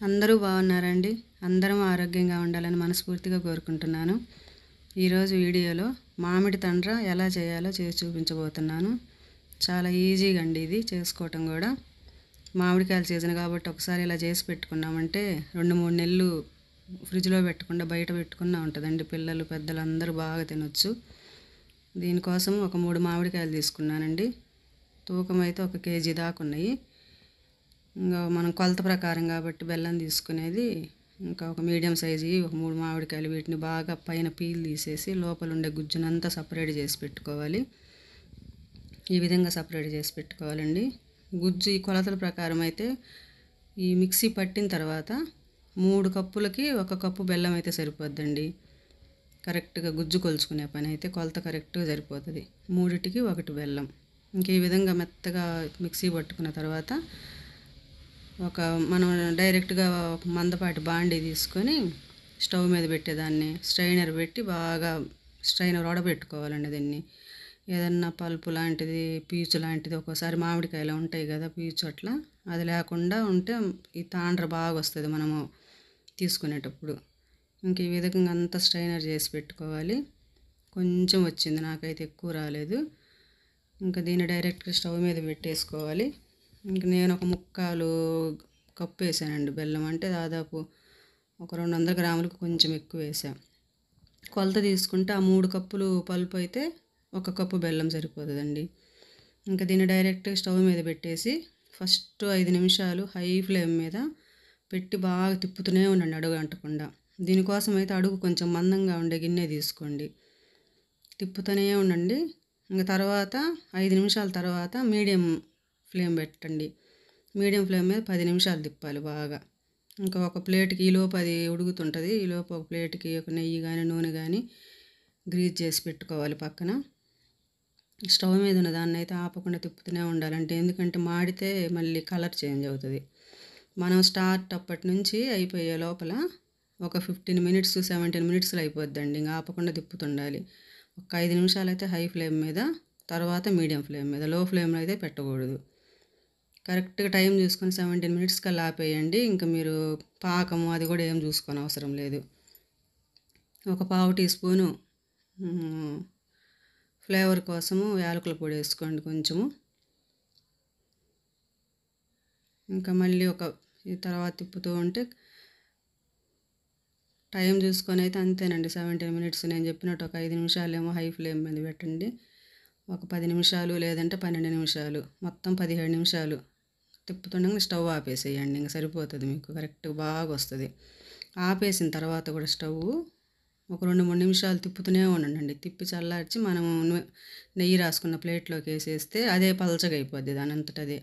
అందరూ బాగున్నారండి. అందరం ఆరోగ్యంగా ఉండాలని మనస్ఫూర్తిగా కోరుకుంటున్నాను. ఈరోజు వీడియోలో మామిడి తండ్ర ఎలా చేయాలో చేసి చూపించబోతున్నాను. చాలా ఈజీగా అండి ఇది చేసుకోవటం కూడా. మామిడికాయల సీజన్ కాబట్టి ఒకసారి ఇలా చేసి పెట్టుకున్నామంటే 2-3 నెలలు ఫ్రిడ్జ్లో పెట్టకుండా బయట పెట్టుకున్నా ఉంటుందండి. పిల్లలు పెద్దలు అందరూ బాగా తినొచ్చు. దీనికోసం ఒక 3 మామిడికాయలు తీసుకున్నానండి. తూకం అయితే 1 కేజీ దాకా ఉన్నాయి. ఇంకా మనం కొలత ప్రకారం కాబట్టి బెల్లం తీసుకునేది ఇంకా ఒక మీడియం సైజు ఒక 3 మామిడికాయలు. వీటిని బాగా పైన పీల్ తీసేసి లోపల ఉండే గుజ్జునంతా సపరేట్ చేసి పెట్టుకోవాలి. ఈ విధంగా సపరేట్ చేసి పెట్టుకోవాలండి. గుజ్జు ఈ కొలతల ప్రకారం అయితే ఈ మిక్సీ పట్టిన తర్వాత 3 కప్పులకి 1 కప్పు బెల్లం అయితే సరిపోద్దండి. కరెక్ట్గా గుజ్జు కొలుచుకునే పని అయితే కొలత కరెక్ట్గా సరిపోతుంది. 3టికి 1 బెల్లం. ఇంక ఈ విధంగా మెత్తగా మిక్సీ పట్టుకున్న తర్వాత మనం డైరెక్ట్గా ఒక మందపాటి బాండీ తీసుకొని స్టవ్ మీద పెట్టేదాన్ని స్ట్రైనర్ పెట్టి బాగా స్ట్రైనర్ వడబెట్టుకోవాలండి. దీన్ని ఏదన్నా పల్పు లాంటిది పీచు లాంటిది ఒక్కోసారి మామిడికాయలు ఉంటాయి కదా పీచు, అట్లా అది లేకుండా ఉంటే ఈ తాండ్ర బాగా వస్తుంది మనము తీసుకునేటప్పుడు. ఇంక ఈ విధంగా అంతా స్ట్రైనర్ చేసి పెట్టుకోవాలి. కొంచెం వచ్చింది, నాకైతే ఎక్కువ రాలేదు. ఇంకా దీన్ని డైరెక్ట్గా స్టవ్ మీద పెట్టేసుకోవాలి. ఇంక నేను ఒక 3/4 కప్పు వేసానండి బెల్లం. అంటే దాదాపు ఒక 200 గ్రాములకు కొంచెం ఎక్కువ వేసాను. కొలత తీసుకుంటే ఆ 3 కప్పులు పల్పు అయితే 1 కప్పు బెల్లం సరిపోతుందండి. ఇంకా దీన్ని డైరెక్ట్గా స్టవ్ మీద పెట్టేసి ఫస్ట్ 5 నిమిషాలు హై ఫ్లేమ్ మీద పెట్టి బాగా తిప్పుతూనే ఉండండి అడుగు అంటకుండా. దీనికోసం అయితే అడుగు కొంచెం మందంగా ఉండే గిన్నె తీసుకోండి. తిప్పుతూనే ఉండండి. ఇంకా తర్వాత 5 నిమిషాల తర్వాత మీడియం ఫ్లేమ్ పెట్టండి. మీడియం ఫ్లేమ్ మీద 10 నిమిషాలు తిప్పాలి బాగా. ఇంకా ఒక ప్లేట్కి ఈలోపు అది ఉడుకుతుంటుంది. ఈలోపు ఒక ప్లేట్కి ఒక నెయ్యి కానీ నూనె కానీ గ్రీజ్ చేసి పెట్టుకోవాలి పక్కన. స్టవ్ మీద ఉన్న దాన్ని అయితే ఆపకుండా తిప్పుతూనే ఉండాలంటే, ఎందుకంటే మాడితే మళ్ళీ కలర్ చేంజ్ అవుతుంది. మనం స్టార్ట్ అప్పటి నుంచి అయిపోయే లోపల ఒక 15 మినిట్స్ 17 మినిట్స్లో అయిపోద్దండి. ఇంకా ఆపకుండా తిప్పుతుండాలి. ఒక 5 నిమిషాలు అయితే హై ఫ్లేమ్ మీద, తర్వాత మీడియం ఫ్లేమ్ మీద, లో ఫ్లేమ్లో అయితే పెట్టకూడదు. కరెక్ట్గా టైం చూసుకొని 17 మినిట్స్ కల్లా ఆపేయండి. ఇంకా మీరు పాకము అది కూడా ఏం చూసుకొని అవసరం లేదు. ఒక 1/2 టీ స్పూను ఫ్లేవర్ కోసము యాలకుల పొడి వేసుకోండి కొంచెము. ఇంకా మళ్ళీ ఈ తర్వాత తిప్పుతూ ఉంటే టైం చూసుకొని అయితే అంతేనండి. 17 మినిట్స్ నేను చెప్పినట్టు ఒక 5 నిమిషాలు ఏమో హై ఫ్లేమ్ మీద పెట్టండి. ఒక 10 నిమిషాలు లేదంటే 12 నిమిషాలు, మొత్తం 17 నిమిషాలు తిప్పుతుండగా స్టవ్ ఆపేసేయండి. ఇంకా సరిపోతుంది, మీకు కరెక్ట్గా బాగా వస్తుంది. ఆపేసిన తర్వాత కూడా స్టవ్ ఒక 2-3 నిమిషాలు తిప్పుతూనే ఉండండి. తిప్పి చల్లార్చి మనము నెయ్యి రాసుకున్న ప్లేట్లోకి వేసేస్తే అదే పలచగా అయిపోద్ది దాని అంతటదే.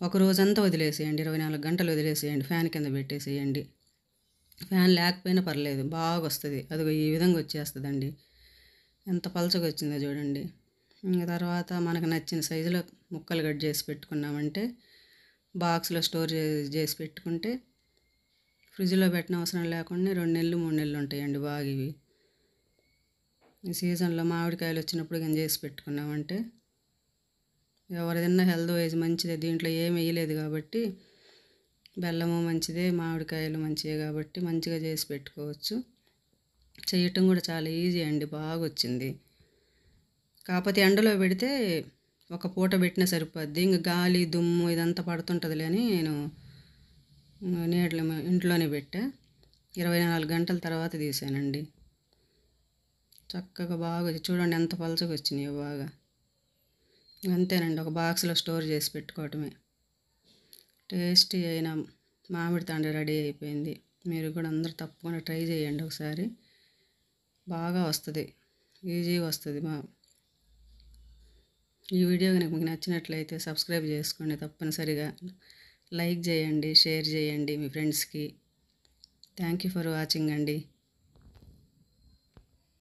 ఒక రోజంతా వదిలేసేయండి, 24 గంటలు వదిలేసేయండి, ఫ్యాన్ కింద పెట్టేసేయండి. ఫ్యాన్ లేకపోయినా పర్లేదు, బాగా వస్తుంది. అదిగో ఈ విధంగా వచ్చేస్తుందండి. ఎంత పలచగా వచ్చిందో చూడండి. ఇంకా తర్వాత మనకు నచ్చిన సైజులో ముక్కలు కట్ చేసి పెట్టుకున్నామంటే బాక్స్లో స్టోర్ చేసి పెట్టుకుంటే ఫ్రిడ్జ్లో పెట్టిన అవసరం లేకుండా 2 నెలలు 3 నెలలు ఉంటాయండి బాగా. ఇవి ఈ సీజన్లో మామిడికాయలు వచ్చినప్పుడు కానీ చేసి పెట్టుకున్నామంటే ఎవరిదన్నా హెల్త్ వైజ్ మంచిదే. దీంట్లో ఏమి వేయలేదు కాబట్టి బెల్లము మంచిదే, మామిడికాయలు మంచిదే కాబట్టి మంచిగా చేసి పెట్టుకోవచ్చు. చేయటం కూడా చాలా ఈజీ అండి, బాగా వచ్చింది. కాకపోతే ఎండలో పెడితే ఒక పూట పెట్టినా సరిపోద్ది. ఇంకా గాలి దుమ్ము ఇదంతా పడుతుంటుందిలే అని నేను నీడలో ఇంట్లోనే పెట్టా. 24 గంటల తర్వాత తీసానండి. చక్కగా బాగా చూడండి ఎంత పలచగా వచ్చినాయో బాగా. అంతేనండి, ఒక బాక్స్లో స్టోర్ చేసి పెట్టుకోవటమే. టేస్టీ అయిన మామిడి తాండ్ర రెడీ అయిపోయింది. మీరు కూడా అందరూ తప్పకుండా ట్రై చేయండి ఒకసారి. బాగా వస్తుంది, ఈజీగా వస్తుంది. ఈ వీడియో కనుక మీకు నచ్చినట్లయితే సబ్స్క్రైబ్ చేసుకోండి తప్పనిసరిగా. లైక్ చేయండి, షేర్ చేయండి మీ ఫ్రెండ్స్కి. థ్యాంక్ యూ ఫర్ వాచింగ్ అండి.